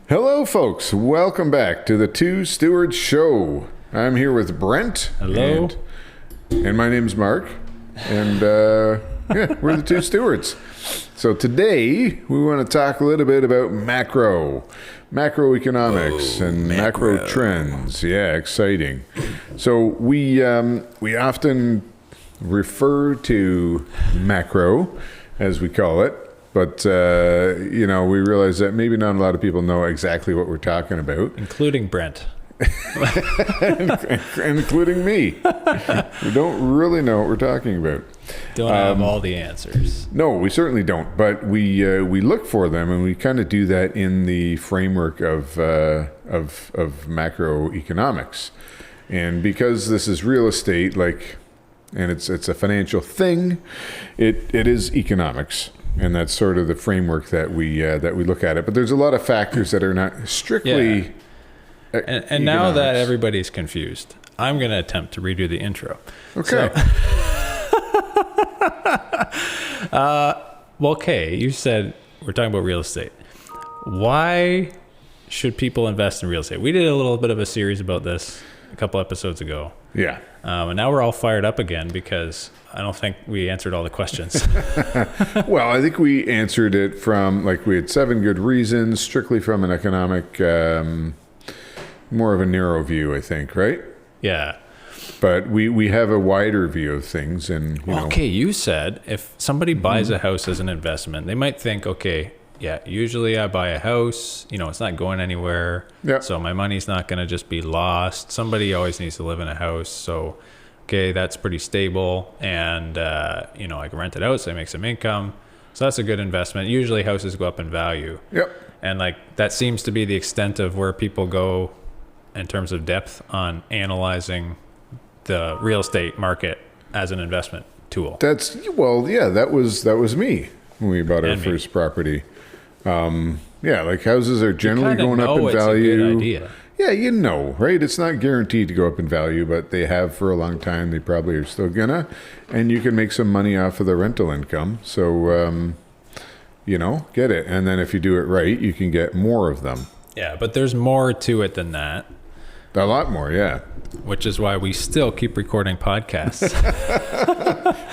Hello, folks. Welcome back to the Two Stewards Show. I'm here with Brent. Hello. And my name's Mark. And yeah, we're the Two Stewards. So today we want to talk a little bit about macroeconomics and macro trends. Yeah, exciting. So we often refer to macro, as we call it. But, we realize that maybe not a lot of people know exactly what we're talking about. Including Brent. Including me. We don't really know what we're talking about. Don't have all the answers. No, we certainly don't. But we look for them, and we kind of do that in the framework of macroeconomics. And because this is real estate, and it's a financial thing, it is economics. And that's sort of the framework that we look at it. But there's a lot of factors that are not strictly. Yeah. And now that everybody's confused, I'm going to attempt to redo the intro. Okay. Okay. You said we're talking about real estate. Why should people invest in real estate? We did a little bit of a series about this a couple episodes ago. Yeah. And now we're all fired up again because I don't think we answered all the questions. Well, I think we answered it from, we had 7 good reasons, strictly from an economic, more of a narrow view, I think, right? Yeah. But we have a wider view of things. And Okay, you said if somebody buys a house as an investment, they might think, okay, yeah, usually I buy a house, it's not going anywhere. Yeah. So my money's not going to just be lost. Somebody always needs to live in a house. So, okay, that's pretty stable. And, I can rent it out, so I make some income. So that's a good investment. Usually houses go up in value. Yep. And that seems to be the extent of where people go in terms of depth on analyzing the real estate market as an investment tool. That was me when we bought our first property. Houses are generally going up in value. It's a good idea. Yeah, right? It's not guaranteed to go up in value, but they have for a long time. They probably are still gonna, and you can make some money off of the rental income. So, get it. And then if you do it right, you can get more of them. Yeah, but there's more to it than that. A lot more, yeah. Which is why we still keep recording podcasts.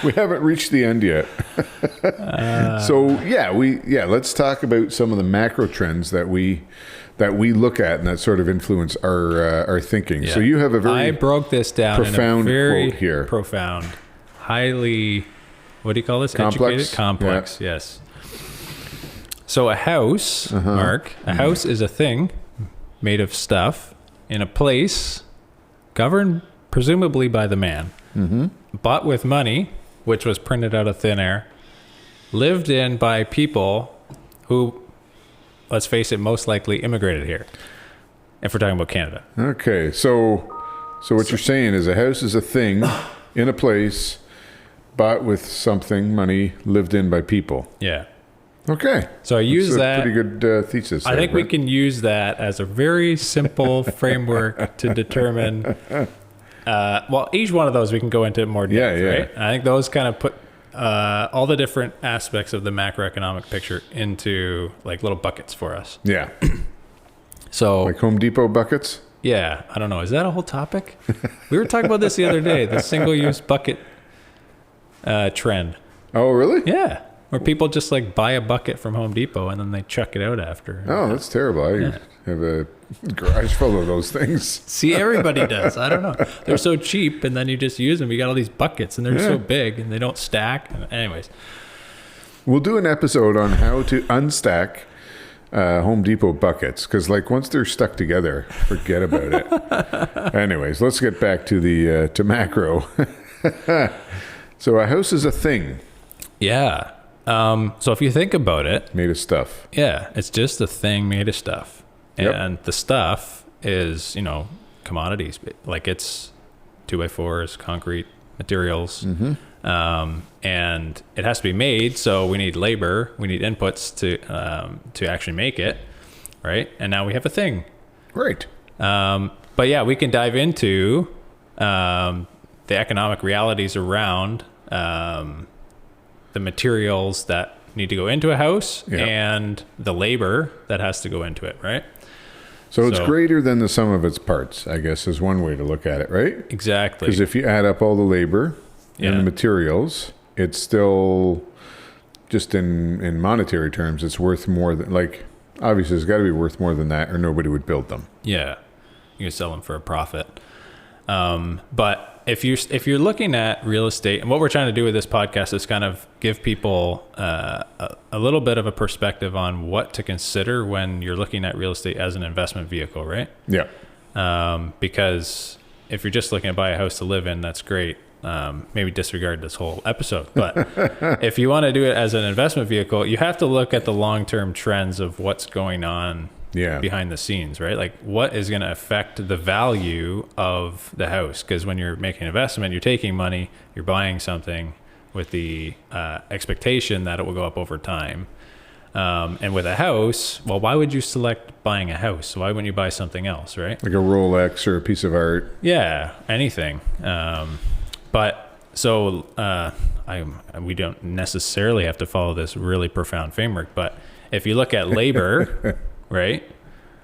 We haven't reached the end yet. Let's talk about some of the macro trends that we look at and that sort of influence our thinking. Yeah. So you have a very I broke this down profound in a very quote here. Profound, highly, what do you call this? Complex? Educated? Complex, yeah. Yes. So a house, Mark, house is a thing made of stuff in a place governed presumably by the man, bought with money, which was printed out of thin air, lived in by people who, let's face it, most likely immigrated here, if we're talking about Canada. Okay, so what you're saying is a house is a thing in a place bought with something, money, lived in by people. Yeah. Okay. So I use that. Pretty good thesis. I think we can use that as a very simple framework to determine. Each one of those we can go into more depth, right? I think those kind of put all the different aspects of the macroeconomic picture into little buckets for us. Yeah. So like Home Depot buckets? Yeah. I don't know. Is that a whole topic? We were talking about this the other day, the single-use bucket trend. Oh, really? Yeah. Where people just buy a bucket from Home Depot and then they chuck it out after. Oh, that's terrible. I have a garage full of those things. See, everybody does. I don't know. They're so cheap, and then you just use them. You got all these buckets, and they're so big, and they don't stack. Anyways. We'll do an episode on how to unstack Home Depot buckets, because once they're stuck together, forget about it. Anyways, let's get back to to macro. So a house is a thing. Yeah. So if you think about it, made of stuff. Yeah, it's just a thing made of stuff, and the stuff is commodities, it's 2x4s, concrete materials, and it has to be made. So we need labor, we need inputs to actually make it, right? And now we have a thing, right? But yeah, we can dive into the economic realities around the materials that need to go into a house Yeah. and the labor that has to go into it, right? So it's greater than the sum of its parts, I guess, is one way to look at it, right? Exactly. Because if you add up all the labor and the materials, it's still, just in monetary terms, it's worth more than, like, obviously it's got to be worth more than that or nobody would build them. Yeah. You can sell them for a profit. But if you're looking at real estate, and what we're trying to do with this podcast is kind of give people a little bit of a perspective on what to consider when you're looking at real estate as an investment vehicle, right? Yeah. Because if you're just looking to buy a house to live in, that's great. Maybe disregard this whole episode. But if you want to do it as an investment vehicle, you have to look at the long-term trends of what's going on behind the scenes, right? Like what is going to affect the value of the house? Because when you're making an investment, you're taking money, you're buying something with the expectation that it will go up over time. And with a house, well, why would you select buying a house? Why wouldn't you buy something else, right? Like a Rolex or a piece of art. Yeah, anything. But so we don't necessarily have to follow this really profound framework, but if you look at labor, right?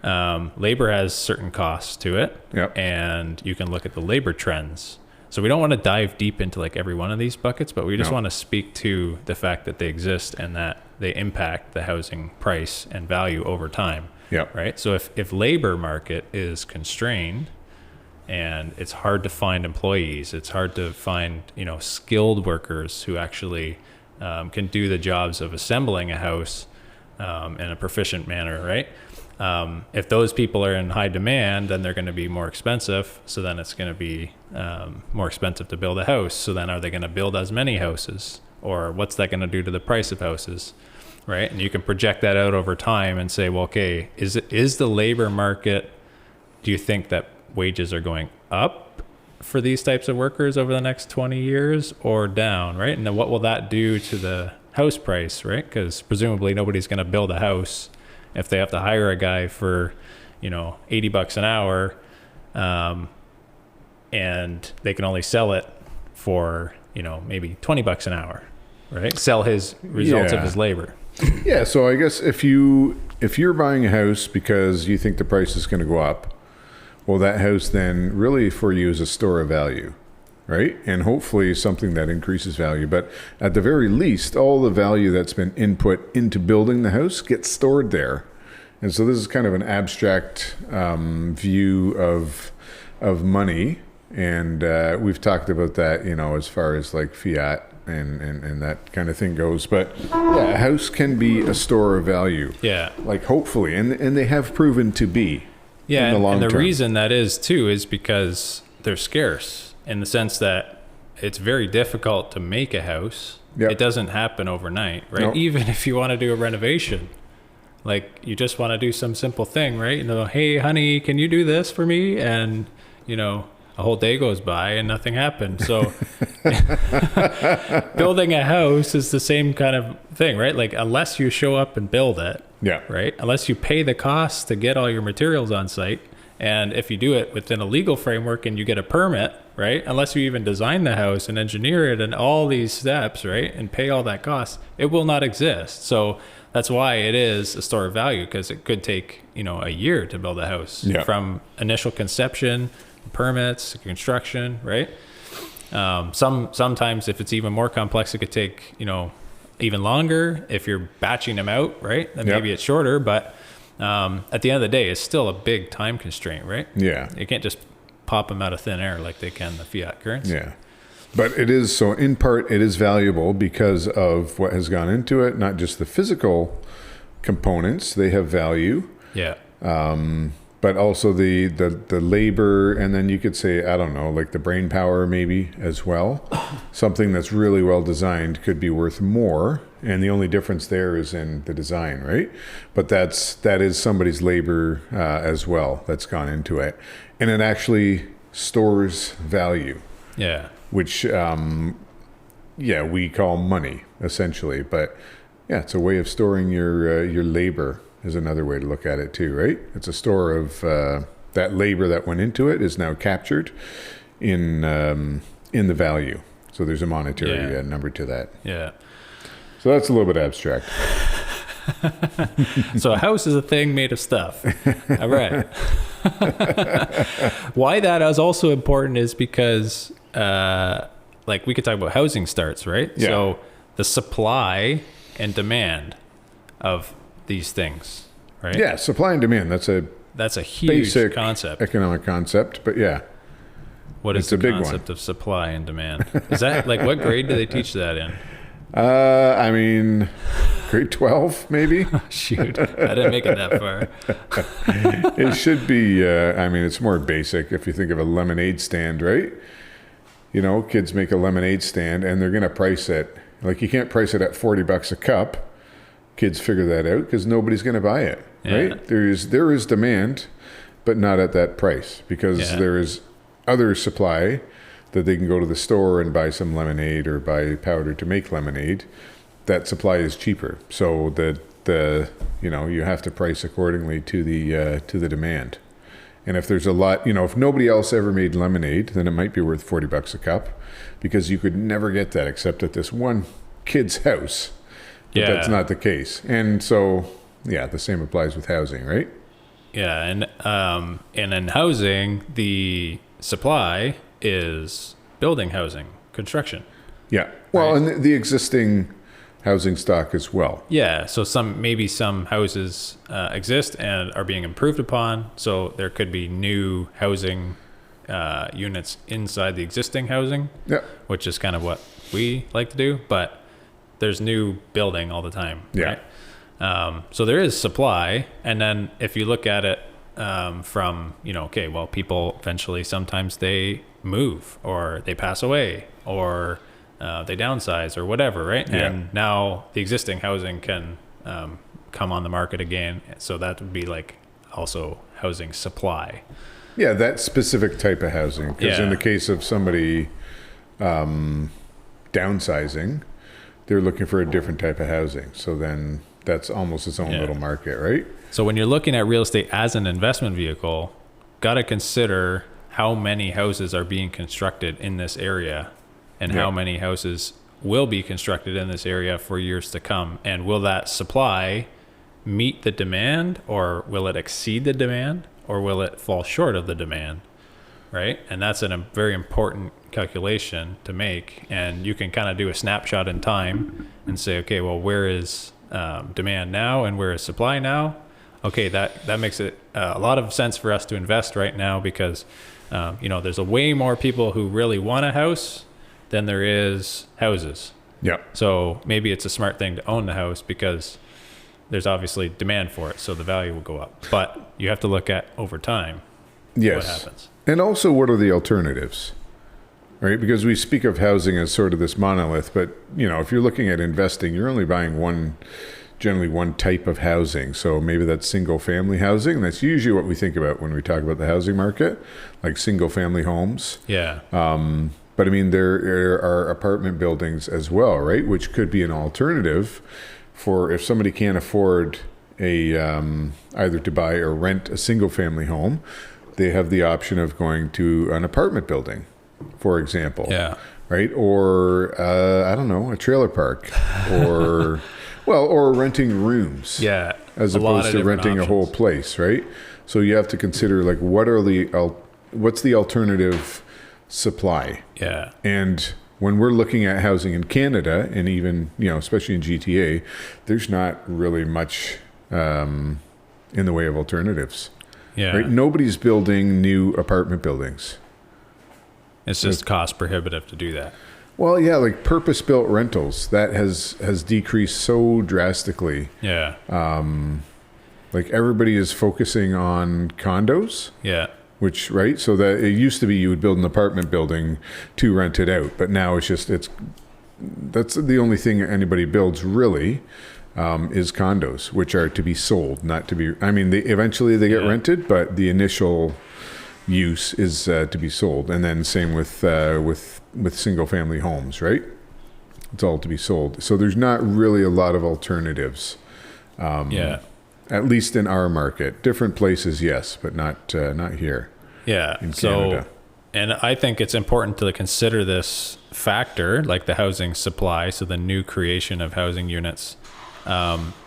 Labor has certain costs to it, and you can look at the labor trends. So we don't want to dive deep into like every one of these buckets, but we just want to speak to the fact that they exist and that they impact the housing price and value over time. Yeah. Right. So if labor market is constrained and it's hard to find employees, it's hard to find, skilled workers who actually can do the jobs of assembling a house in a proficient manner, right? If those people are in high demand, then they're going to be more expensive. So then it's going to be more expensive to build a house. So then are they going to build as many houses? Or what's that going to do to the price of houses, right? And you can project that out over time and say, well, okay, is the labor market, do you think that wages are going up for these types of workers over the next 20 years or down, right? And then what will that do to the house price, right? Because presumably nobody's going to build a house if they have to hire a guy for, $80 an hour, and they can only sell it for, maybe $20 an hour, right? Sell his results of his labor. Yeah. So I guess if you're buying a house because you think the price is going to go up, well, that house then really for you is a store of value, right? And hopefully something that increases value. But at the very least, all the value that's been input into building the house gets stored there. And so this is kind of an abstract view of money. And we've talked about that, as far as like fiat and that kind of thing goes. But yeah, a house can be a store of value. Yeah. Like hopefully, and they have proven to be. Yeah, in the long and the term. reason that is too is because they're scarce in the sense that it's very difficult to make a house. Yep. It doesn't happen overnight, right? Nope. Even if you want to do a renovation, like you just want to do some simple thing, right? Hey, honey, can you do this for me? And a whole day goes by and nothing happened. So building a house is the same kind of thing, right? Like unless you show up and build it, right? Unless you pay the cost to get all your materials on site. And if you do it within a legal framework and you get a permit, right? Unless you even design the house and engineer it and all these steps, right? And pay all that cost, it will not exist. So that's why it is a store of value, because it could take, a year to build a house from initial conception, permits, construction, right? Sometimes if it's even more complex, it could take, even longer if you're batching them out, right? Then maybe it's shorter, but at the end of the day, it's still a big time constraint, right? Yeah. You can't just pop them out of thin air like they can the fiat currency. Yeah. But it is, so in part, it is valuable because of what has gone into it, not just the physical components, they have value. Yeah. But also the labor, and then you could say, I don't know, like the brain power maybe as well. Something that's really well designed could be worth more, and the only difference there is in the design, right? But that is somebody's labor as well that's gone into it, and it actually stores value. Yeah. Which we call money essentially, but yeah, it's a way of storing your labor. Is another way to look at it too, right? It's a store of that labor that went into it is now captured in the value. So there's a monetary number to that. Yeah. So So that's a little bit abstract. So a house is a thing made of stuff. All right. Why that is also important is because, like, we could talk about housing starts, right? Yeah. So the supply and demand of these things, right? Yeah, supply and demand. That's a huge basic concept. economic concept, but yeah. What is It's the a big concept of supply and demand? Is that, like, what grade do they teach that in? I mean, grade 12, maybe? Shoot, I didn't make it that far. It should be, I mean, it's more basic if you think of a lemonade stand, right? You know, kids make a lemonade stand and they're going to price it. Like, you can't price it at $40 a cup. Kids figure that out because nobody's going to buy it, right? There is demand, but not at that price because there is other supply that they can go to the store and buy some lemonade or buy powder to make lemonade. That supply is cheaper. So the you know, you have to price accordingly to the demand. And if there's a lot, you know, if nobody else ever made lemonade, then it might be worth $40 a cup because you could never get that except at this one kid's house. But that's not the case. And so, yeah, the same applies with housing, right? Yeah, and in housing, the supply is building housing, construction. Yeah. Well, Right. and the existing housing stock as well. Yeah, so maybe some houses exist and are being improved upon. So there could be new housing units inside the existing housing, Yeah. which is kind of what we like to do. But there's new building all the time. Yeah. Right? So there is supply, and then if you look at it from, you know, okay, well, people eventually sometimes they move or they pass away or they downsize or whatever, right? Yeah. And now the existing housing can come on the market again. So that would be like also housing supply. Yeah, that specific type of housing. Because in the case of somebody downsizing, they're looking for a different type of housing. So then that's almost its own little market, right? So when you're looking at real estate as an investment vehicle, got to consider how many houses are being constructed in this area and how many houses will be constructed in this area for years to come. And will that supply meet the demand, or will it exceed the demand, or will it fall short of the demand? Right? And that's a very important calculation to make. And you can kind of do a snapshot in time and say, okay, well, where is demand now and where is supply now? Okay, that makes it a lot of sense for us to invest right now because, you know, there's a way more people who really want a house than there is houses. Yeah. So maybe it's a smart thing to own the house because there's obviously demand for it, so the value will go up. But you have to look at over time what happens. And also, what are the alternatives? Right? Because we speak of housing as sort of this monolith, but, you know, if you're looking at investing, you're only buying generally one type of housing. So maybe that's single family housing. That's usually what we think about when we talk about the housing market, like single family homes. Yeah. But I mean, there are apartment buildings as well, right? Which could be an alternative for if somebody can't afford either to buy or rent a single family home, they have the option of going to an apartment building, for example. Yeah. Right? Or, I don't know, a trailer park or, or renting rooms. Yeah. As opposed to renting a whole place, right? So you have to consider, like, what's the alternative supply? Yeah. And when we're looking at housing in Canada, and even, you know, especially in GTA, there's not really much in the way of alternatives. Yeah. Right? Nobody's building new apartment buildings. It's just cost prohibitive to do that. Well, yeah, like purpose-built rentals, that has decreased so drastically. Yeah. Like everybody is focusing on condos. Yeah. Which, right? So that it used to be you would build an apartment building to rent it out, but now that's the only thing anybody builds really is condos, which are to be sold, not to be. I mean, eventually they get rented, but the initial use is to be sold, and then same with single family homes, right? It's all to be sold. So there's not really a lot of alternatives. At least in our market. Different places, yes, but not here. Yeah. In Canada. And I think it's important to consider this factor, like the housing supply, so the new creation of housing units,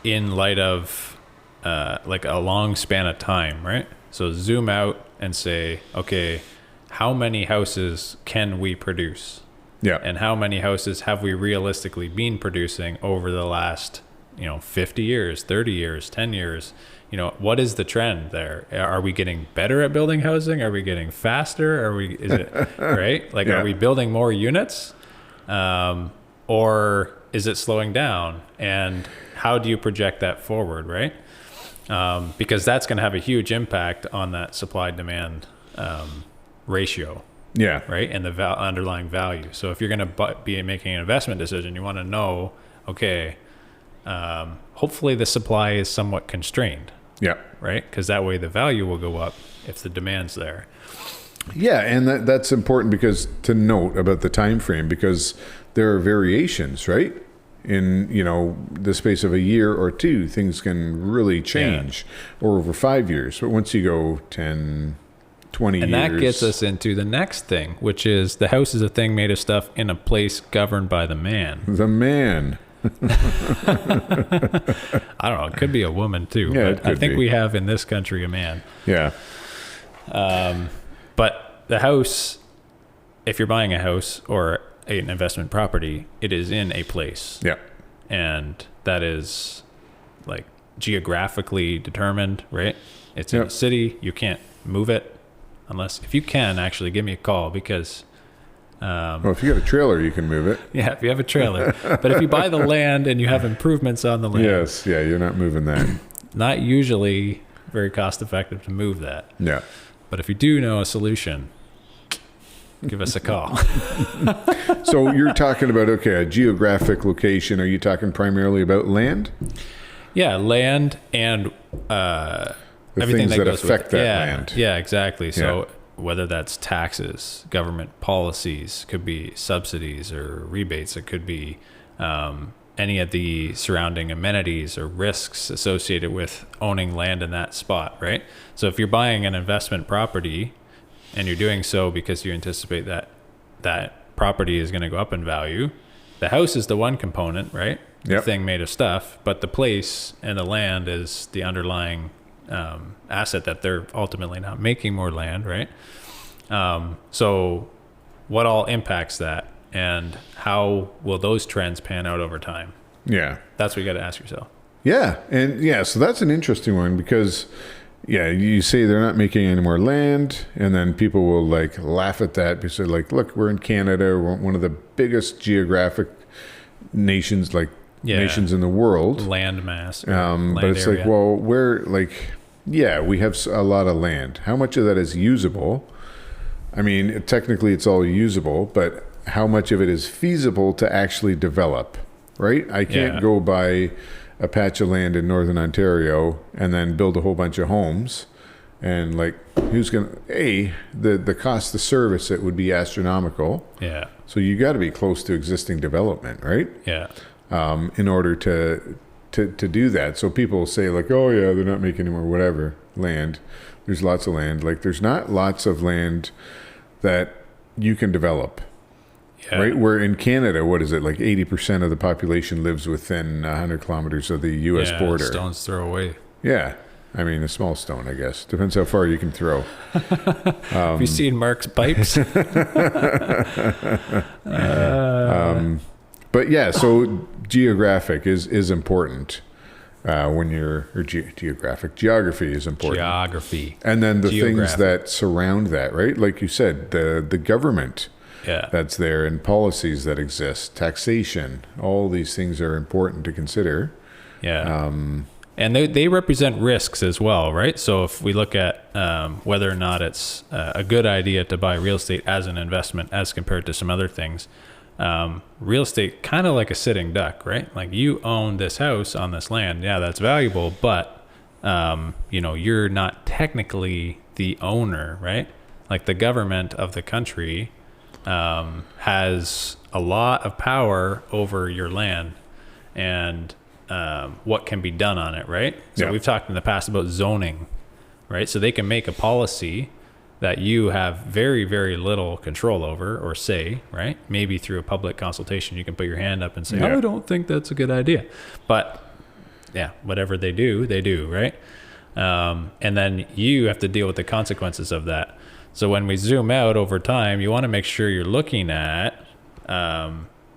in light of like a long span of time, right? So zoom out and say, okay, how many houses can we produce? Yeah. And how many houses have we realistically been producing over the last, 50 years, 30 years, 10 years? What is the trend there? Are we getting better at building housing? Are we getting faster? Is it right? Like, Yeah. Are we building more units? Or is it slowing down? And how do you project that forward, right? Because that's going to have a huge impact on that supply demand ratio. Yeah. Right. And the underlying value. So if you're going to be making an investment decision, you want to know, okay, hopefully the supply is somewhat constrained. Yeah. Right. Because that way the value will go up if the demand's there. Yeah, and that's important because to note about the time frame, because there are variations, right? In the space of a year or two, things can really change, or over 5 years. But once you go 10, 20 and years, that gets us into the next thing, which is the house is a thing made of stuff in a place governed by the man. the man. I don't know. It could be a woman too. Yeah, but I think we have in this country a man. Yeah. But the house, if you're buying a house or an investment property, it is in a place. Yeah. And that is like geographically determined, right? It's in a city. You can't move it unless, if you can, actually give me a call because... well, if you got a trailer, you can move it. Yeah, if you have a trailer. But if you buy the land and you have improvements on the land... Yes. Yeah, you're not moving that. Not usually very cost effective to move that. Yeah. But if you do know a solution, give us a call. So you're talking about, a geographic location. Are you talking primarily about land? Yeah, land and The everything things that goes affect with that it. land. Yeah, exactly. So whether that's taxes, government policies, could be subsidies or rebates. It could be any of the surrounding amenities or risks associated with owning land in that spot, right? So if you're buying an investment property and you're doing so because you anticipate that that property is going to go up in value, the house is the one component, right? The thing made of stuff, but the place and the land is the underlying asset that they're ultimately not making more land, right? So what all impacts that, and how will those trends pan out over time? Yeah. That's what you got to ask yourself. Yeah. And so that's an interesting one because, you say they're not making any more land, and then people will laugh at that because they're like, look, we're in Canada, we're one of the biggest geographic nations, nations in the world. Land mass. But it's area. We have a lot of land. How much of that is usable? I mean, technically it's all usable, but how much of it is feasible to actually develop, right? I can't go buy a patch of land in Northern Ontario and then build a whole bunch of homes. And who's going to, the cost to service it would be astronomical. Yeah. So you got to be close to existing development, right? Yeah. In order to do that. So people say they're not making any more whatever land. There's lots of land. There's not lots of land that you can develop. Yeah. Right? Where in Canada, what is it? 80% of the population lives within 100 kilometers of the U.S. border. Stone's throw away. Yeah. I mean, a small stone, I guess. Depends how far you can throw. Have you seen Mark's pipes? But so geographic is important when geography is important. Geography. And then the things that surround that, right? Like you said, the government that's there and policies that exist, taxation, all these things are important to consider. Yeah. And they represent risks as well, right? So if we look at whether or not it's a good idea to buy real estate as an investment as compared to some other things, real estate kind of like a sitting duck, right? You own this house on this land. Yeah, that's valuable, but you're not technically the owner, right? The government of the country has a lot of power over your land and what can be done on it, right? So we've talked in the past about zoning, right? So they can make a policy that you have very, very little control over or say, right? Maybe through a public consultation, you can put your hand up and say, I don't think that's a good idea. But yeah, whatever they do, right? And then you have to deal with the consequences of that. So when we zoom out over time, you want to make sure you're looking at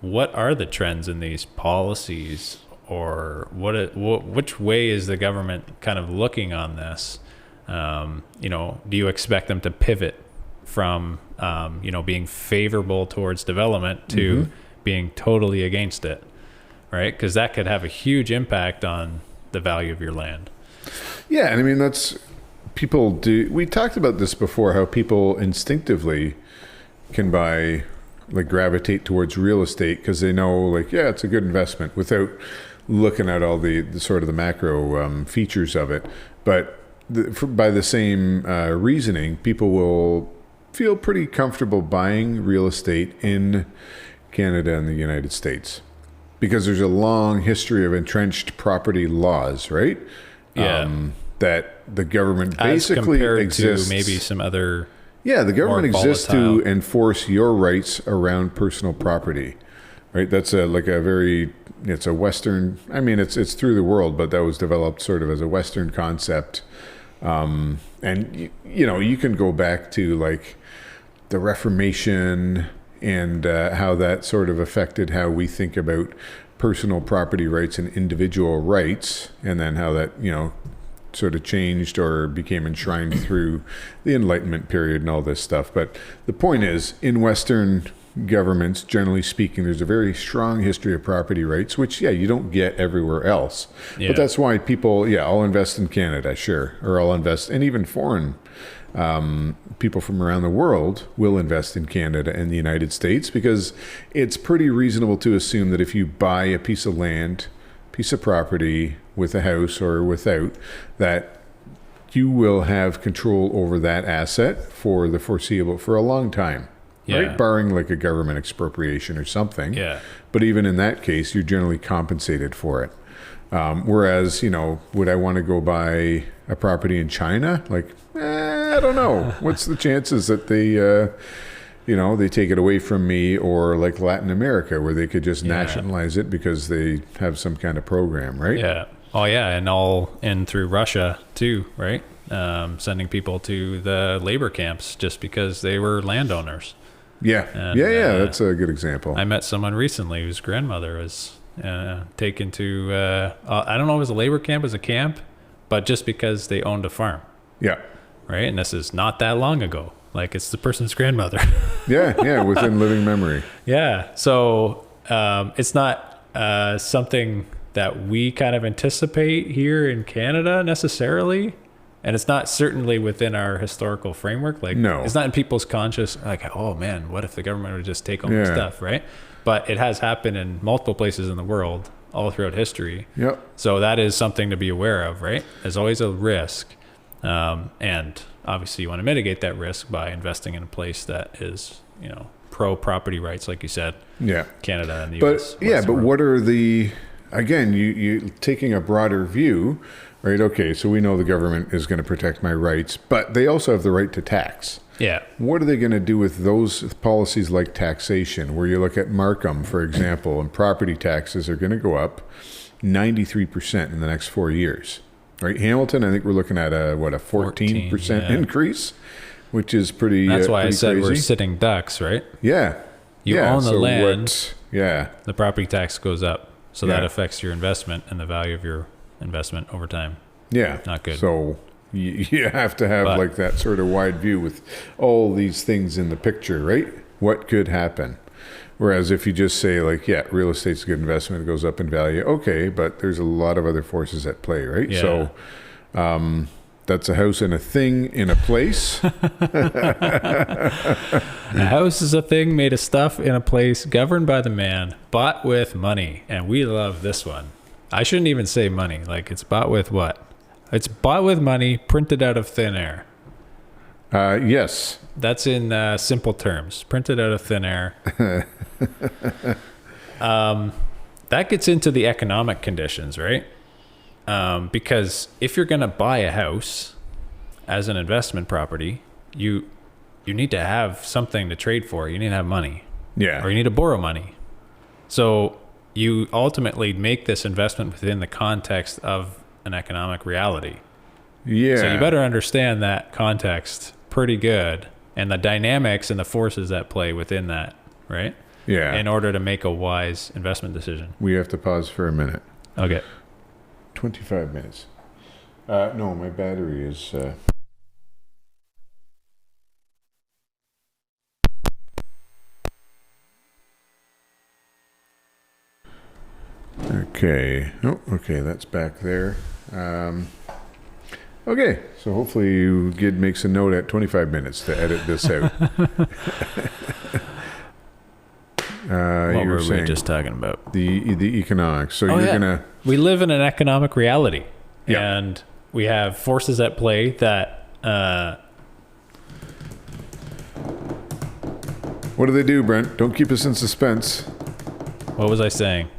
what are the trends in these policies, or which way is the government kind of looking on this? Do you expect them to pivot from, being favorable towards development to being totally against it, right? Because that could have a huge impact on the value of your land. Yeah, and I mean, we talked about this before, how people instinctively can gravitate towards real estate because they know, it's a good investment without looking at all the sort of the macro features of it. But by the same reasoning, people will feel pretty comfortable buying real estate in Canada and the United States because there's a long history of entrenched property laws, right? Yeah. That the government As basically compared exists. to maybe some other. Yeah, the government exists volatile. to enforce your rights around personal property, right? That's it's a Western. I mean, it's through the world, but that was developed sort of as a Western concept. And you can go back to the Reformation and how that sort of affected how we think about personal property rights and individual rights, and then how that sort of changed or became enshrined through the Enlightenment period and all this stuff. But the point is, in Western governments, generally speaking, there's a very strong history of property rights, which, you don't get everywhere else. Yeah. But that's why people, I'll invest in Canada, sure. Or I'll invest, and even foreign people from around the world will invest in Canada and the United States, because it's pretty reasonable to assume that if you buy a piece of land, piece of property with a house or without, that you will have control over that asset for a long time. Yeah. Right? Barring a government expropriation or something. Yeah. But even in that case, you're generally compensated for it. Whereas, would I want to go buy a property in China? I don't know. What's the chances that they take it away from me, or Latin America, where they could just nationalize it because they have some kind of program, right? Yeah. Oh, yeah. And through Russia too, right? Sending people to the labor camps just because they were landowners. Yeah. And, That's a good example. I met someone recently whose grandmother was taken to, I don't know if it was a labor camp, it was a camp, but just because they owned a farm. Yeah. Right. And this is not that long ago. It's the person's grandmother. Yeah. Within living memory. Yeah. So it's not something that we kind of anticipate here in Canada necessarily. And it's not certainly within our historical framework. No. It's not in people's conscious, oh man, what if the government would just take all the stuff, right? But it has happened in multiple places in the world all throughout history. Yep. So that is something to be aware of, right? There's always a risk. And obviously you want to mitigate that risk by investing in a place that is, pro property rights, like you said. Yeah. Canada and the US. But what are again, you taking a broader view, right? Okay, so we know the government is going to protect my rights, but they also have the right to tax. Yeah. What are they going to do with those policies like taxation, where you look at Markham, for example, and property taxes are going to go up 93% in the next 4 years, right? Hamilton, I think we're looking at a 14% increase, which is pretty. That's why I said crazy. We're sitting ducks, right? Yeah. You own the land. Yeah. The property tax goes up. So Yeah. that affects your investment and the value of your investment over time. Yeah. Not good. So you have to have that sort of wide view with all these things in the picture, right? What could happen? Whereas if you just say real estate's a good investment, it goes up in value. Okay, but there's a lot of other forces at play, right? Yeah. So that's a house and a thing in a place. A house is a thing made of stuff in a place governed by the man, bought with money. And we love this one. I shouldn't even say money. It's bought with what? It's bought with money, printed out of thin air. Yes. That's in simple terms. Printed out of thin air. That gets into the economic conditions, right? Because if you're going to buy a house as an investment property, you need to have something to trade for. You need to have money. Yeah. Or you need to borrow money. So you ultimately make this investment within the context of an economic reality. Yeah. So you better understand that context pretty good and the dynamics and the forces at play within that, right? Yeah. In order to make a wise investment decision. We have to pause for a minute. Okay. 25 minutes. No, my battery is... Okay. Oh, okay, that's back there. Okay, so hopefully you makes a note at 25 minutes to edit this out. What were we just talking about? The economics. So you're gonna... We live in an economic reality. Yeah. And we have forces at play that... What do they do, Brent? Don't keep us in suspense. What was I saying?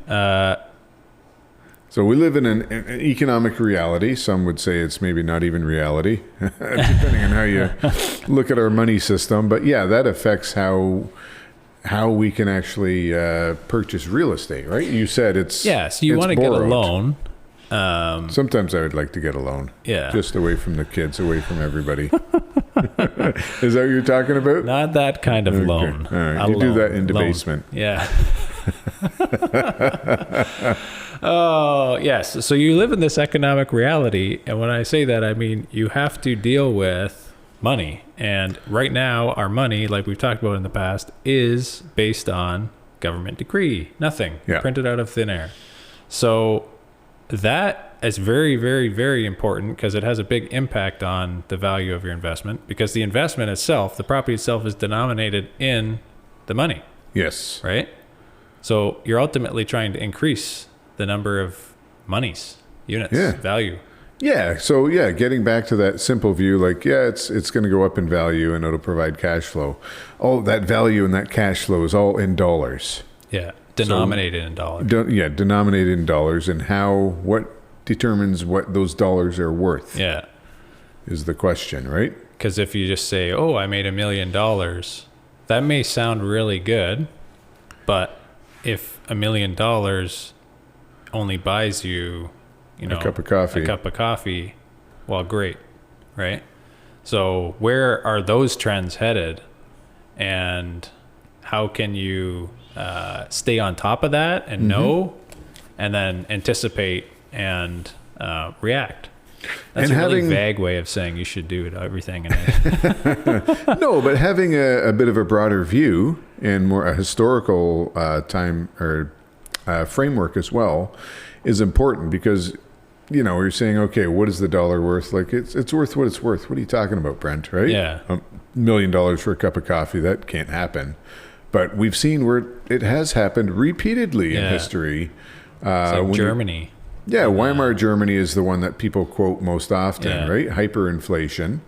So we live in an economic reality. Some would say it's maybe not even reality, depending on how you look at our money system. But yeah, that affects how we can actually purchase real estate, right? You said it's... Yeah, so you want to get a loan. Sometimes I would like to get a loan. Yeah. Just away from the kids, away from everybody. Is that what you're talking about? Not that kind of loan. All right. You do that in the loan. basement. Yeah. Oh, yes. So you live in this economic reality. And when I say that, I mean you have to deal with money. And right now, our money, like we've talked about in the past, is based on government decree. Nothing. Yeah. Printed out of thin air. So that is very, very, very important because it has a big impact on the value of your investment, because the investment itself, the property itself, is denominated in the money. Yes. Right? So you're ultimately trying to increase the number of monies, units, value. Yeah. So yeah, getting back to that simple view, like, yeah, it's going to go up in value and it'll provide cash flow. All that value and that cash flow is all in dollars. Yeah. Denominated in dollars. Denominated in dollars, and what determines what those dollars are worth. Yeah. Is the question, right? Because if you just say, oh, I made $1 million, that may sound really good, but if $1 million only buys you, a cup of coffee, well, great, right? So where are those trends headed, and how can you stay on top of that and know, and then anticipate and react? That's a really vague way of saying you should do everything. No, but having a bit of a broader view and more a historical time or framework as well is important, because you're saying, okay, what is the dollar worth? Like it's worth what it's worth. What are you talking about, Brent? Right? Yeah. $1 million for a cup of coffee, that can't happen. But we've seen where it has happened repeatedly in history. It's like Germany. Weimar Germany is the one that people quote most often, right? Hyperinflation.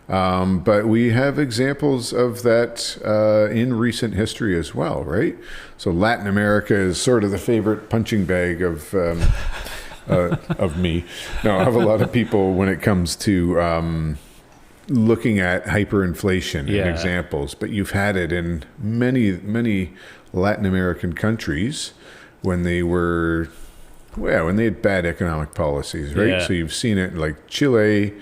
But we have examples of that in recent history as well, right? So Latin America is sort of the favorite punching bag of me. No, I have a lot of people when it comes to looking at hyperinflation and examples. But you've had it in many, many Latin American countries when they were... Well, when they had bad economic policies, right? Yeah. So you've seen it like Chile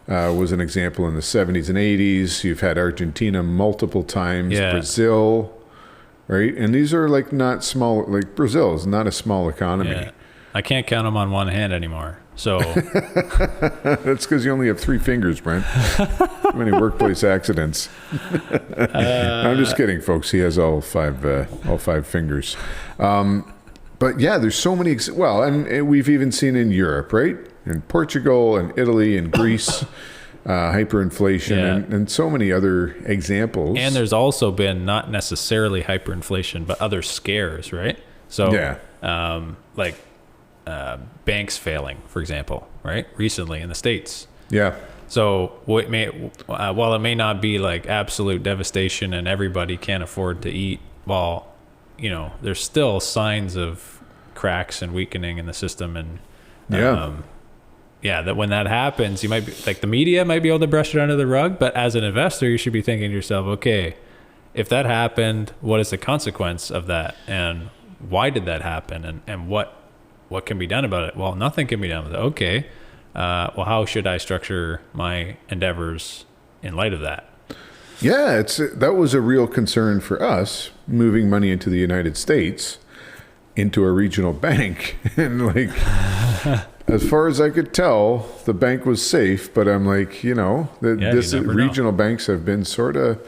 was an example in the 70s and 80s. You've had Argentina multiple times, Brazil, right? And these are like not small, like Brazil is not a small economy. Yeah. I can't count them on one hand anymore. So that's because you only have 3 fingers, Brent. Too many workplace accidents. I'm just kidding, folks. He has all five fingers. But yeah, there's so many, and we've even seen in Europe, right? In Portugal and Italy and Greece, hyperinflation and so many other examples. And there's also been not necessarily hyperinflation, but other scares, right? So banks failing, for example, right? Recently in the States. Yeah. So while it may not be like absolute devastation and everybody can't afford to eat, there's still signs of cracks and weakening in the system, and yeah, that when that happens, you might be like, the media might be able to brush it under the rug, but as an investor, you should be thinking to yourself, okay, if that happened, what is the consequence of that? And why did that happen? And what can be done about it? Well, nothing can be done with it. Okay. Well, how should I structure my endeavors in light of that? Yeah, that was a real concern for us, moving money into the United States into a regional bank. And like, as far as I could tell, the bank was safe, but I'm like, regional banks have been sort of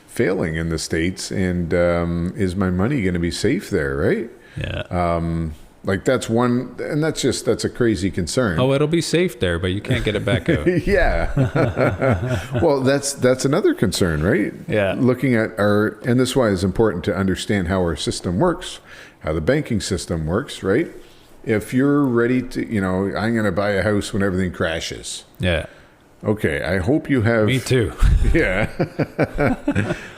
failing in the States, and is my money going to be safe there, right? Yeah. Like that's a crazy concern. Oh, it'll be safe there, but you can't get it back out. Yeah. Well, that's another concern, right? Yeah. Looking at and this is why it's important to understand how our system works, how the banking system works, right? If you're ready to, I'm going to buy a house when everything crashes. Yeah. Okay. I hope you have. Me too. Yeah.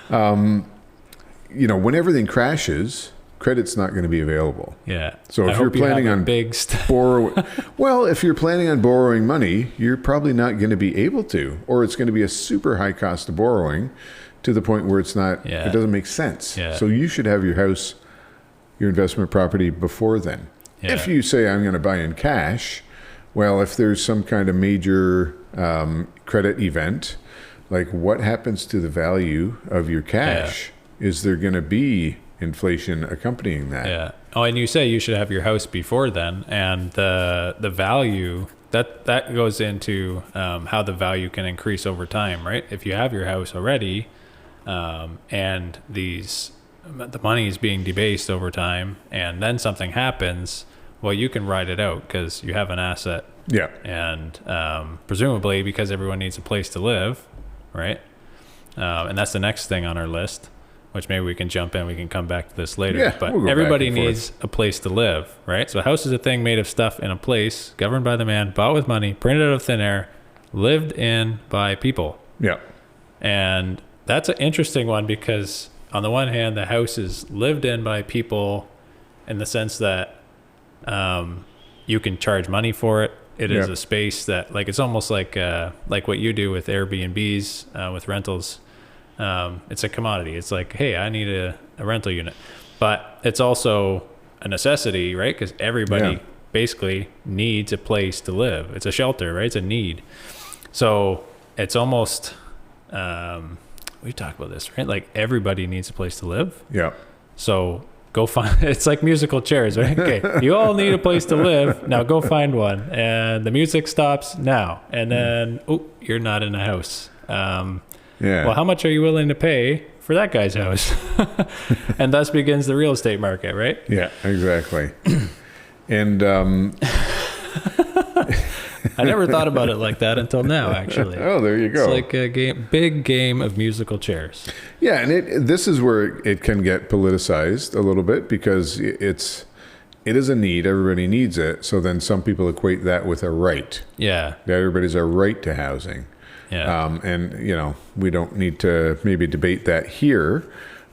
When everything crashes, credit's not going to be available. Yeah. So if you're planning on if you're planning on borrowing money, you're probably not going to be able to, or it's going to be a super high cost of borrowing to the point where it's not, it doesn't make sense. Yeah. So you should have your house, your investment property before then. Yeah. If you say I'm going to buy in cash, well, if there's some kind of major credit event, like what happens to the value of your cash? Yeah. Is there going to be inflation accompanying that? Yeah. Oh, and you say you should have your house before then, and the value that goes into how the value can increase over time, right? If you have your house already, and the money is being debased over time, and then something happens, well, you can ride it out because you have an asset. Yeah. And presumably because everyone needs a place to live, right? And that's the next thing on our list, which maybe we can jump in. We can come back to this later. Yeah, but we'll everybody needs a place to live, right? So a house is a thing made of stuff in a place, governed by the man, bought with money, printed out of thin air, lived in by people. Yeah. And that's an interesting one because on the one hand, the house is lived in by people in the sense that you can charge money for it. It is a space that, like, it's almost like what you do with Airbnbs, with rentals. It's a commodity. It's like, hey, I need a rental unit, but it's also a necessity, right? Because everybody basically needs a place to live. It's a shelter, right? It's a need. So it's almost, we talk about this, right? Like everybody needs a place to live. Yeah. So go find, it's like musical chairs, right? Okay. You all need a place to live. Now go find one. And the music stops now. And then, you're not in a house. Well, how much are you willing to pay for that guy's house? And thus begins the real estate market, right? Yeah, exactly. And I never thought about it like that until now, actually. Oh, there you go. It's like a big game of musical chairs. Yeah, and this is where it can get politicized a little bit because it is a need. Everybody needs it. So then some people equate that with a right. Yeah. That everybody's a right to housing. Yeah. And we don't need to maybe debate that here,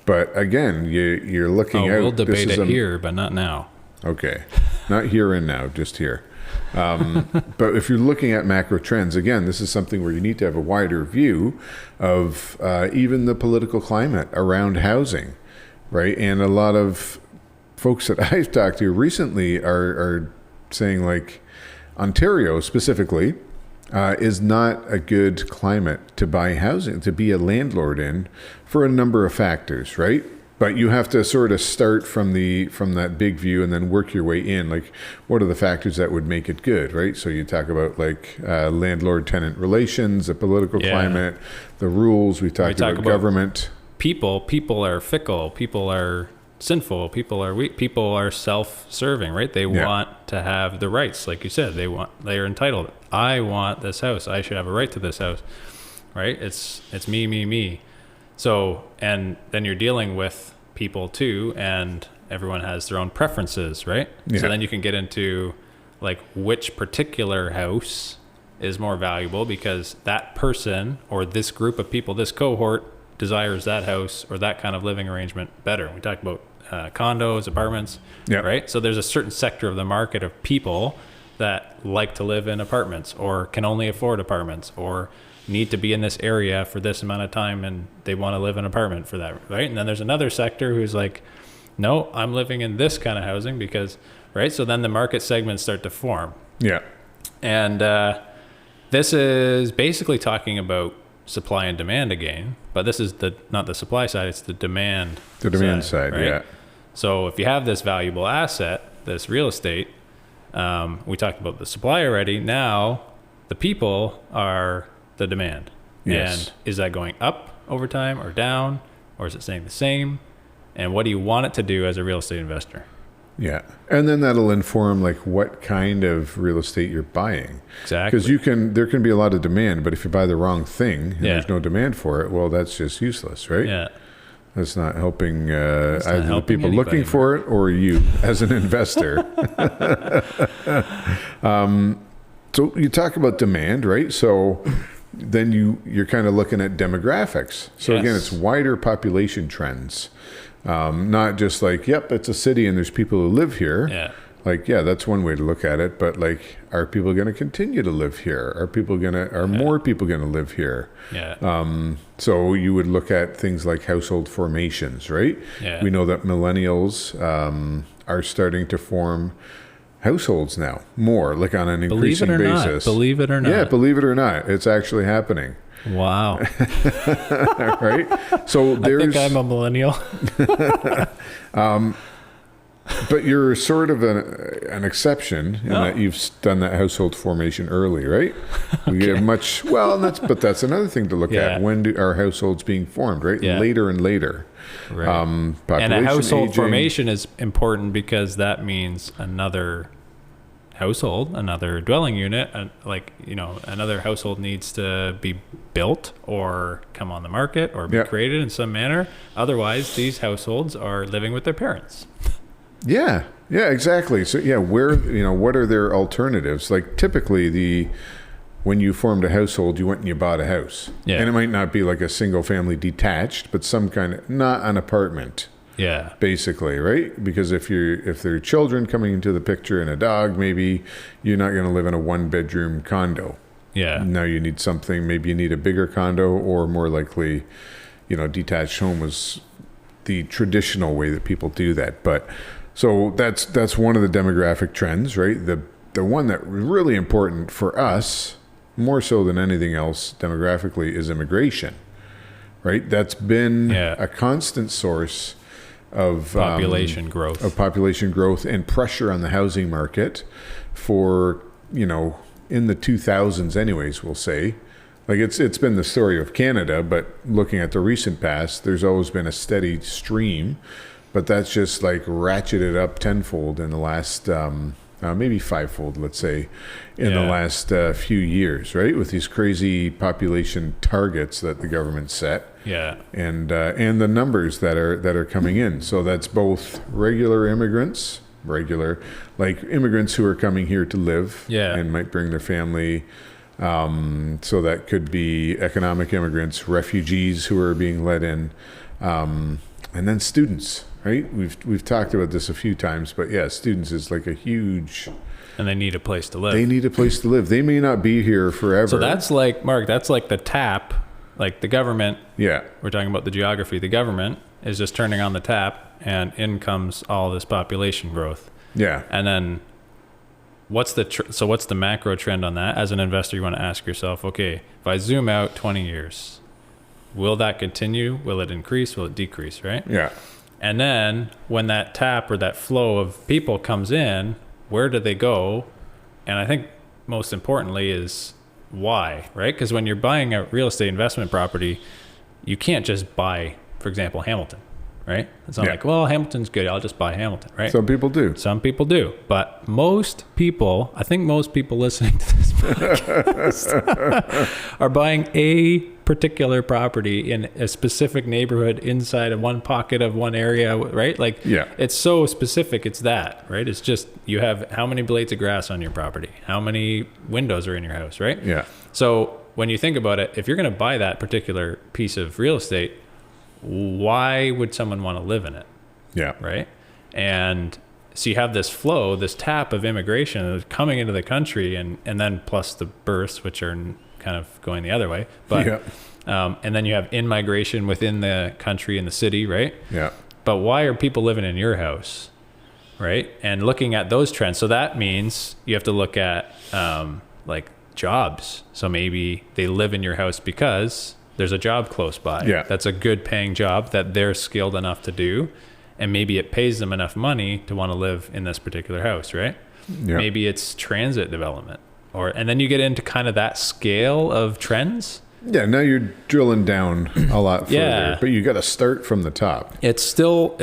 but again, you're looking at. We'll debate it here, but not now. Okay, not here and now, just here. But if you're looking at macro trends, again, this is something where you need to have a wider view of even the political climate around housing, right? And a lot of folks that I've talked to recently are saying, like, Ontario specifically is not a good climate to buy housing, to be a landlord in, for a number of factors, right? But you have to sort of start from that big view and then work your way in. Like, what are the factors that would make it good, right? So you talk about like landlord-tenant relations, the political climate, the rules. We talked about government. People are fickle. People are sinful. People are weak. People are self-serving, right? They want to have the rights, like you said. They are entitled. I want this house. I should have a right to this house, right? It's me. So, and then you're dealing with people too, and everyone has their own preferences, right? Yeah. So then you can get into like which particular house is more valuable because that person or this group of people, this cohort, desires that house or that kind of living arrangement better. We talked about condos, apartments, right? So there's a certain sector of the market of people that like to live in apartments or can only afford apartments or need to be in this area for this amount of time and they want to live in an apartment for that, right? And then there's another sector who's like, no, I'm living in this kind of housing because, right? So then the market segments start to form. Yeah. And this is basically talking about supply and demand again, but this is not the supply side, it's the demand side, right? yeah. So if you have this valuable asset, this real estate, we talked about the supply already. Now the people are the demand. Yes. And is that going up over time or down, or is it staying the same? And what do you want it to do as a real estate investor? Yeah. And then that'll inform like what kind of real estate you're buying. Exactly. Because there can be a lot of demand, but if you buy the wrong thing and Yeah. there's no demand for it, well, that's just useless, right? Yeah. That's not helping not either the helping people anybody, looking for it or you as an investor. So you talk about demand, right? So then you're kind of looking at demographics. So again, Yes. it's wider population trends. Not just like, yep, it's a city and there's people who live here. Yeah. Like, yeah, that's one way to look at it. But like, are people going to continue to live here? Are more people going to live here? Yeah. So you would look at things like household formations, right? Yeah. We know that millennials are starting to form households now, more like on an increasing basis. Believe it or not. Yeah, believe it or not, it's actually happening. Wow. Right? So I think I'm a millennial. but you're sort of an exception in that you've done that household formation early, right? We get but that's another thing to look at. When are households being formed, right? Yeah. Later and later. Right. And a Population household aging. formation is important because that means another household, another dwelling unit, another household needs to be built or come on the market or be created in some manner. Otherwise, these households are living with their parents. Yeah, exactly. So what are their alternatives? Like typically when you formed a household, you went and you bought a house. Yeah. And it might not be like a single family detached, but some kind of, not an apartment. Yeah. Basically, right? Because if there are children coming into the picture and a dog, maybe you're not going to live in a 1-bedroom condo. Yeah. Now you need something, maybe you need a bigger condo, or more likely, detached home was the traditional way that people do that. But so that's one of the demographic trends, right? The one that was really important for us, more so than anything else demographically, is immigration, right? That's been a constant source of population growth and pressure on the housing market for, in the 2000s anyways, we'll say. Like it's been the story of Canada, but looking at the recent past, there's always been a steady stream, but that's just like ratcheted up tenfold in the last, maybe fivefold, let's say, in the last few years, right? With these crazy population targets that the government set. Yeah. And the numbers that are coming in. So that's both regular immigrants, like immigrants who are coming here to live and might bring their family. So that could be economic immigrants, refugees who are being let in, and then students, right? We've talked about this a few times, but students is like a huge... And they need a place to live. They need a place to live. They may not be here forever. So that's like, Mark, that's like the tap. Like the government, we're talking about the geography. The government is just turning on the tap, and in comes all this population growth. Yeah. And then, what's the macro trend on that? As an investor, you want to ask yourself, okay, if I zoom out 20 years, will that continue? Will it increase? Will it decrease? Right? Yeah. And then when that tap or that flow of people comes in, where do they go? And I think most importantly is why, right? Because when you're buying a real estate investment property, you can't just buy, for example, Hamilton, right? It's not like, well, Hamilton's good, I'll just buy Hamilton, right? Some people do. But I think most people listening to this podcast are buying a particular property in a specific neighborhood inside of one pocket of one area, right? Like, it's so specific, it's that, right? It's just, you have how many blades of grass on your property? How many windows are in your house, right? Yeah. So when you think about it, if you're going to buy that particular piece of real estate, why would someone want to live in it? Yeah. Right. And so you have this flow, this tap of immigration coming into the country, and then plus the births, which are kind of going the other way. But and then you have in-migration within the country and the city, right? Yeah. But why are people living in your house, right? And looking at those trends. So that means you have to look at like jobs. So maybe they live in your house because there's a job close by. Yeah. That's a good paying job that they're skilled enough to do. And maybe it pays them enough money to want to live in this particular house, right? Yeah. Maybe it's transit development. And then you get into kind of that scale of trends. Yeah, now you're drilling down a lot further, Yeah. but you got to start from the top. It's still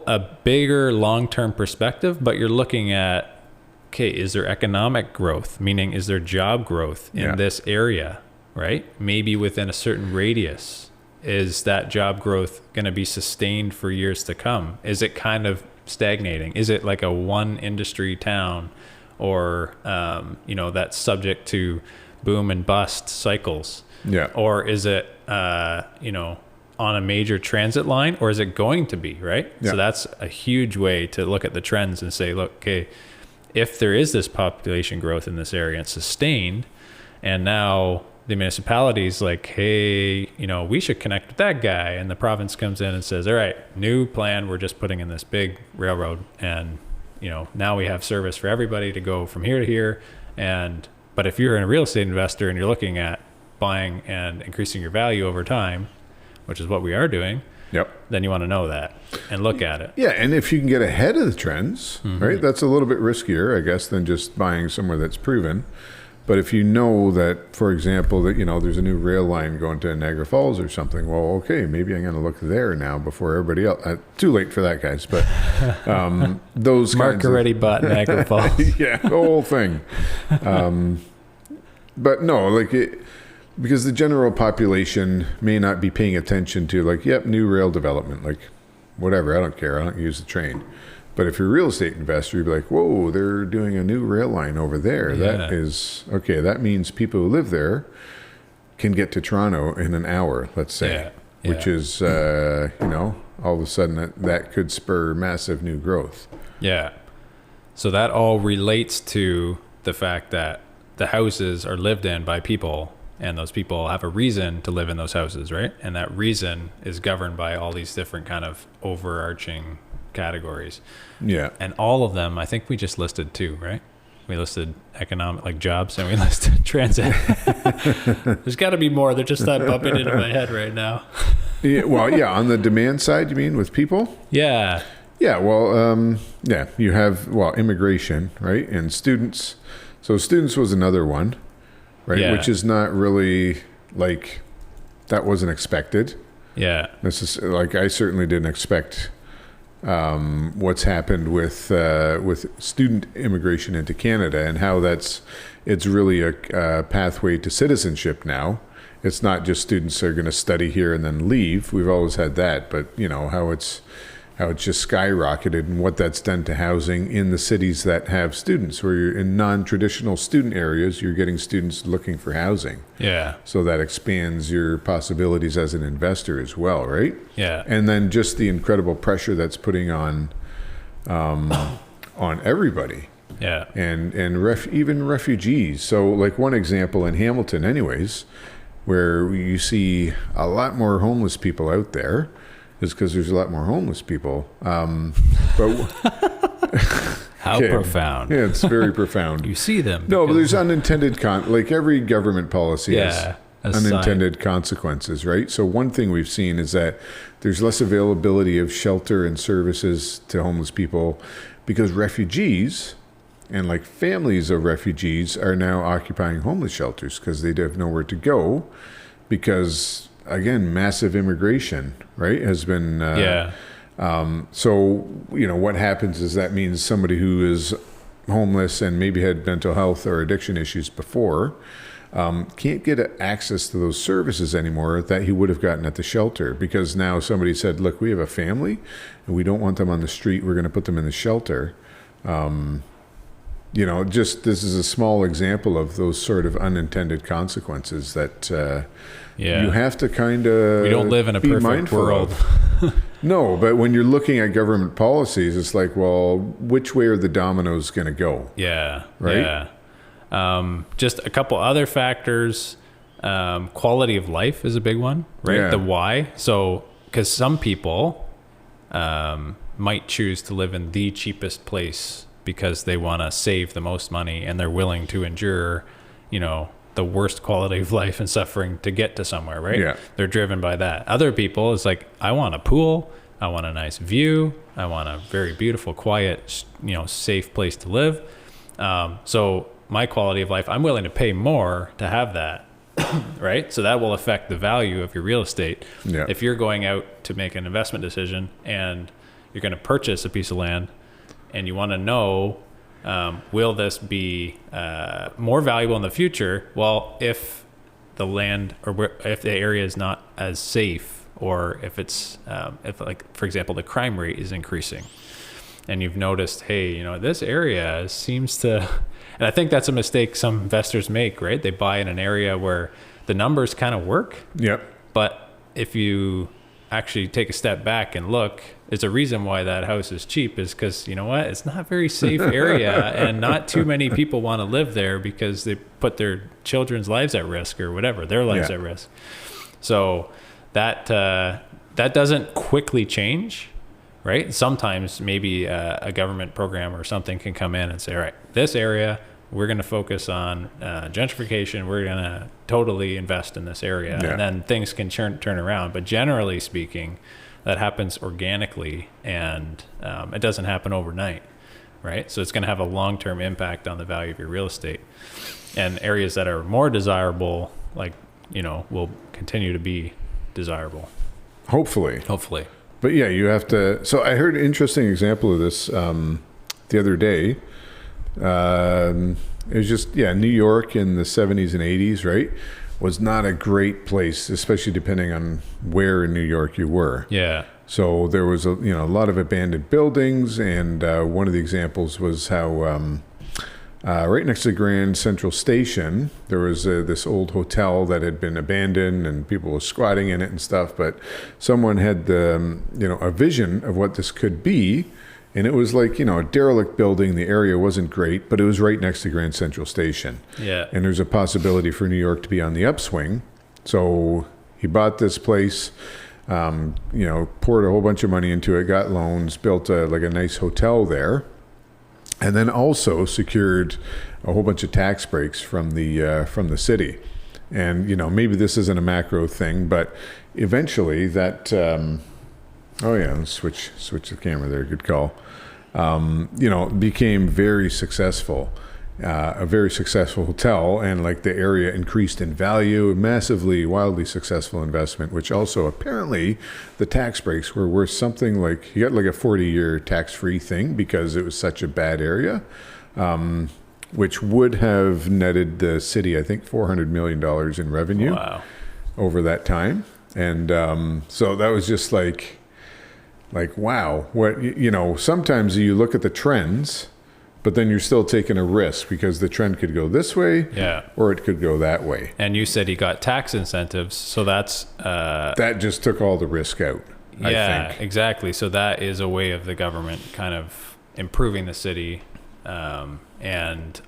a bigger long-term perspective, but you're looking at, okay, is there economic growth? Meaning, is there job growth in this area, right? Maybe within a certain radius. Is that job growth going to be sustained for years to come? Is it kind of stagnating? Is it like a one industry town, or that's subject to boom and bust cycles? Yeah. Or is it, on a major transit line, or is it going to be, right? Yeah. So that's a huge way to look at the trends and say, look, okay, if there is this population growth in this area and sustained, and now the municipality's like, hey, we should connect with that guy. And the province comes in and says, all right, new plan. We're just putting in this big railroad. And, now we have service for everybody to go from here to here. But if you're a real estate investor and you're looking at buying and increasing your value over time, which is what we are doing, then you want to know that and look at it. Yeah, and if you can get ahead of the trends, right, that's a little bit riskier, I guess, than just buying somewhere that's proven. But if you know that, for example, that there's a new rail line going to Niagara Falls or something, well, okay, maybe I'm going to look there now before everybody else. Too late for that, guys. But those Mark already bought Niagara Falls. Yeah, the whole thing. But no, because the general population may not be paying attention to new rail development, whatever, I don't care, I don't use the train. But if you're a real estate investor, you'd be like, whoa, they're doing a new rail line over there. Yeah. That is, okay, that means people who live there can get to Toronto in an hour, let's say, which is, all of a sudden that could spur massive new growth. Yeah. So that all relates to the fact that the houses are lived in by people, and those people have a reason to live in those houses, right? And that reason is governed by all these different kind of overarching categories. Yeah. And all of them, I think we just listed two, right? We listed economic, jobs, and we listed transit. There's got to be more. They're just not bumping into my head right now. Yeah, well, yeah, on the demand side, you mean, with people? Yeah. Yeah, well, you have, immigration, right? And students. So students was another one, right? Yeah. Which is not really, that wasn't expected. Yeah. This is, I certainly didn't expect what's happened with student immigration into Canada, and how it's really a pathway to citizenship now. It's not just students are going to study here and then leave. We've always had that, but how it's just skyrocketed, and what that's done to housing in the cities that have students, where you're in non-traditional student areas, you're getting students looking for housing. Yeah. So that expands your possibilities as an investor as well, right? Yeah. And then just the incredible pressure that's putting on everybody. Yeah. And even refugees. So one example in Hamilton anyways, where you see a lot more homeless people out there, is because there's a lot more homeless people. But How profound. Yeah, it's very profound. You see them. No, but there's unintended every government policy has a unintended consequences, right? So one thing we've seen is that there's less availability of shelter and services to homeless people, because refugees and families of refugees are now occupying homeless shelters because they have nowhere to go, because again, massive immigration, right, has been so what happens is that means somebody who is homeless and maybe had mental health or addiction issues before can't get access to those services anymore that he would have gotten at the shelter, because now somebody said, look, we have a family and we don't want them on the street, we're going to put them in the shelter. This is a small example of those sort of unintended consequences that you have to kind of, we don't live in a perfect world. No, but when you're looking at government policies, it's like, well, which way are the dominoes going to go? Yeah. Right? Yeah. Just a couple other factors. Quality of life is a big one, right? Yeah. The why. So, because some people might choose to live in the cheapest place because they want to save the most money and they're willing to endure, the worst quality of life and suffering to get to somewhere, right? Yeah. They're driven by that. Other people, it's like, I want a pool, I want a nice view, I want a very beautiful, quiet, safe place to live. So my quality of life, I'm willing to pay more to have that, right? So that will affect the value of your real estate. Yeah. If you're going out to make an investment decision and you're going to purchase a piece of land and you want to know, will this be more valuable in the future? Well, if the land if the area is not as safe, or if it's if, like, for example, the crime rate is increasing, and you've noticed, hey, this area seems to, and I think that's a mistake some investors make, right? They buy in an area where the numbers kind of work. Yep. But if you actually take a step back and look, there's a reason why that house is cheap, is because, it's not a very safe area and not too many people want to live there because they put their children's lives at risk, or whatever, their lives at risk. So that doesn't quickly change, right? Sometimes maybe a government program or something can come in and say, all right, this area, we're going to focus on gentrification. We're going to totally invest in this area. Yeah. And then things can turn around. But generally speaking, that happens organically, and it doesn't happen overnight, right? So it's going to have a long-term impact on the value of your real estate. And areas that are more desirable, will continue to be desirable. Hopefully. But yeah, you have to. So I heard an interesting example of this the other day. It was just, New York in the 70s and 80s, right, was not a great place, especially depending on where in New York you were. Yeah. So there was a lot of abandoned buildings, and one of the examples was how right next to Grand Central Station, there was this old hotel that had been abandoned and people were squatting in it and stuff, but someone had a vision of what this could be. And it was like, a derelict building. The area wasn't great, but it was right next to Grand Central Station. Yeah. And there's a possibility for New York to be on the upswing. So he bought this place, poured a whole bunch of money into it, got loans, built a nice hotel there, and then also secured a whole bunch of tax breaks from the city. And, maybe this isn't a macro thing, but eventually that... oh yeah, let's switch the camera there. Good call. Became very successful, a very successful hotel, and the area increased in value. Massively, wildly successful investment. Which also apparently the tax breaks were worth something like, you got a 40-year tax-free thing because it was such a bad area, which would have netted the city, I think, $400 million in revenue. Wow. Over that time, and so that was just like wow, what, sometimes you look at the trends, but then you're still taking a risk because the trend could go this way, or it could go that way. And you said he got tax incentives, so that's that just took all the risk out. I think. Exactly. So that is a way of the government kind of improving the city, and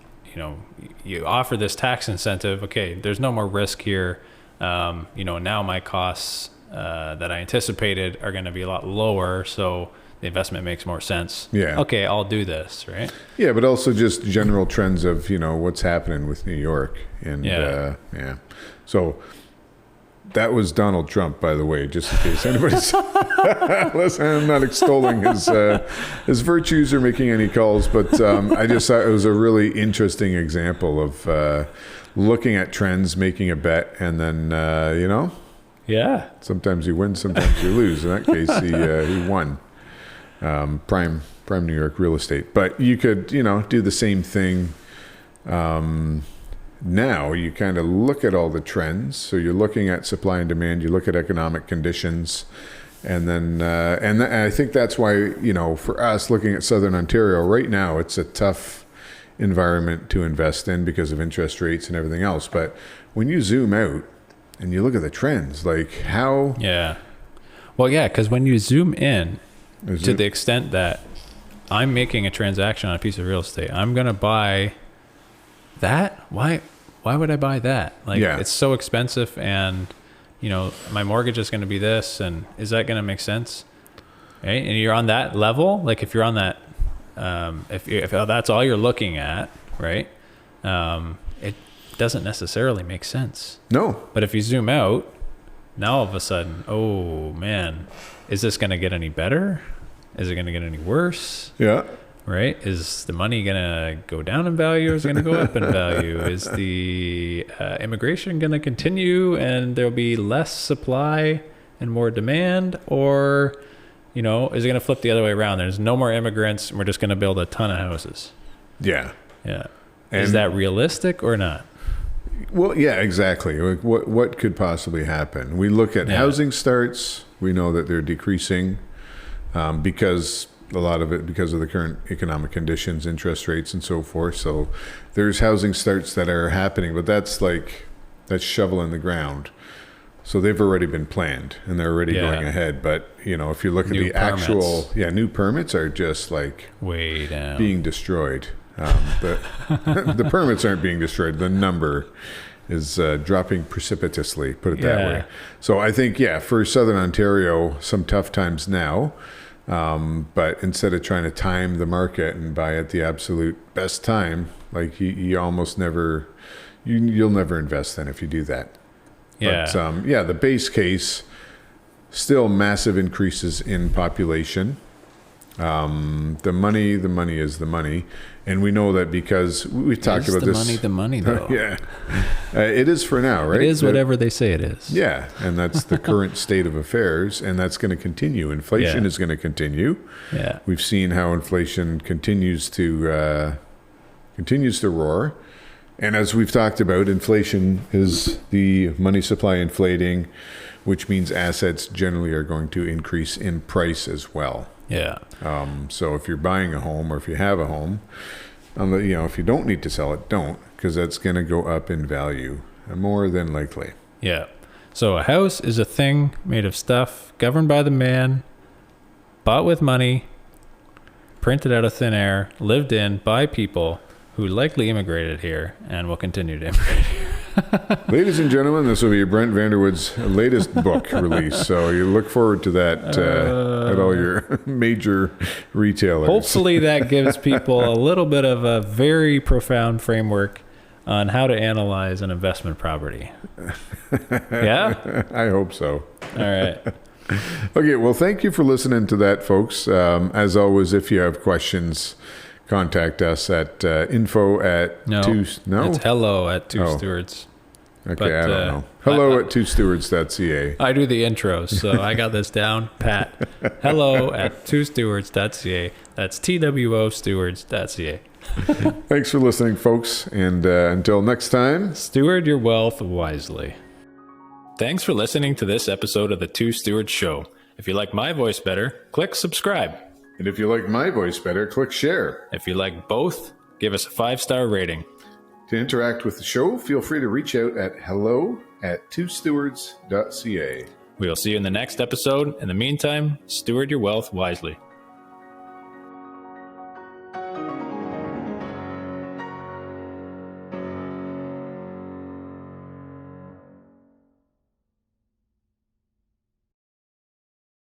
you offer this tax incentive. Okay, there's no more risk here. Now my costs that I anticipated are going to be a lot lower, so the investment makes more sense. Yeah. Okay, I'll do this, right? Yeah, but also just general trends of, what's happening with New York. And, So that was Donald Trump, by the way, just in case anybody's... Listen, I'm not extolling his virtues or making any calls, but I just thought it was a really interesting example of looking at trends, making a bet, and then, Yeah. sometimes you win, sometimes you lose. In that case, he won. Prime New York real estate. But you could, do the same thing. Now you kind of look at all the trends. So you're looking at supply and demand. You look at economic conditions. And then, and I think that's why, for us looking at Southern Ontario right now, it's a tough environment to invest in because of interest rates and everything else. But when you zoom out, and you look at the trends, like how... Yeah. Well, yeah, because when you zoom in Is to it? the extent that I'm making a transaction on a piece of real estate, I'm gonna buy that. Why would I buy that? Like, Yeah. it's so expensive, and my mortgage is gonna be this, and is that gonna make sense? Right? And you're on that level. Like, if you're on that, if that's all you're looking at, right? It doesn't necessarily make sense. No. But if you zoom out, now all of a sudden, oh man, is this going to get any better? Is it going to get any worse? Yeah. Right? Is the money going to go down in value, or is it going to go up in value? Is the immigration going to continue and there'll be less supply and more demand? Or, is it going to flip the other way around? There's no more immigrants and we're just going to build a ton of houses. Yeah. Yeah. And is that realistic or not? Well, yeah, exactly. Like, what could possibly happen? We look at housing starts. We know that they're decreasing because a lot of it because of the current economic conditions, interest rates, and so forth. So there's housing starts that are happening, but that's shovel in the ground. So they've already been planned and they're already going ahead. But if you look at New the permits. actual, new permits are just like Way down. being destroyed. The permits aren't being destroyed. The number is dropping precipitously, put it that way. So I think, for Southern Ontario, some tough times now. But instead of trying to time the market and buy at the absolute best time, like you almost never, you'll never invest then if you do that. Yeah. But the base case, still massive increases in population. The money is the money. And we know that because we've talked about this. The money though. Yeah. It is for now, right? It is whatever they say it is. Yeah. And that's the current state of affairs. And that's going to continue. Inflation is going to continue. Yeah. We've seen how inflation continues to roar. And as we've talked about, inflation is the money supply inflating, which means assets generally are going to increase in price as well. Yeah. So if you're buying a home or if you have a home, if you don't need to sell it, don't, because that's going to go up in value more than likely. Yeah. So a house is a thing made of stuff governed by the man, bought with money, printed out of thin air, lived in by people who likely immigrated here and will continue to immigrate here. Ladies and gentlemen, this will be Brent Vanderwood's latest book release. So you look forward to that at all your major retailers. Hopefully that gives people a little bit of a very profound framework on how to analyze an investment property. Yeah? I hope so. All right. Okay, well, thank you for listening to that, folks. As always, if you have questions, contact us at info at It's hello at Two Oh. Stewards. Okay, But, I don't know. Hello at twostewards.ca. I do the intros, so I got this down pat. Hello at twostewards.ca. That's TWOstewards.ca. Thanks for listening, folks. And until next time, Steward your wealth wisely. Thanks for listening to this episode of the Two Stewards Show. If you like my voice better, click subscribe. and if you like my voice better, click share. If you like both, give us a 5-star rating. To interact with the show, feel free to reach out at hello@twostewards.ca. We will see you in the next episode. In the meantime, steward your wealth wisely.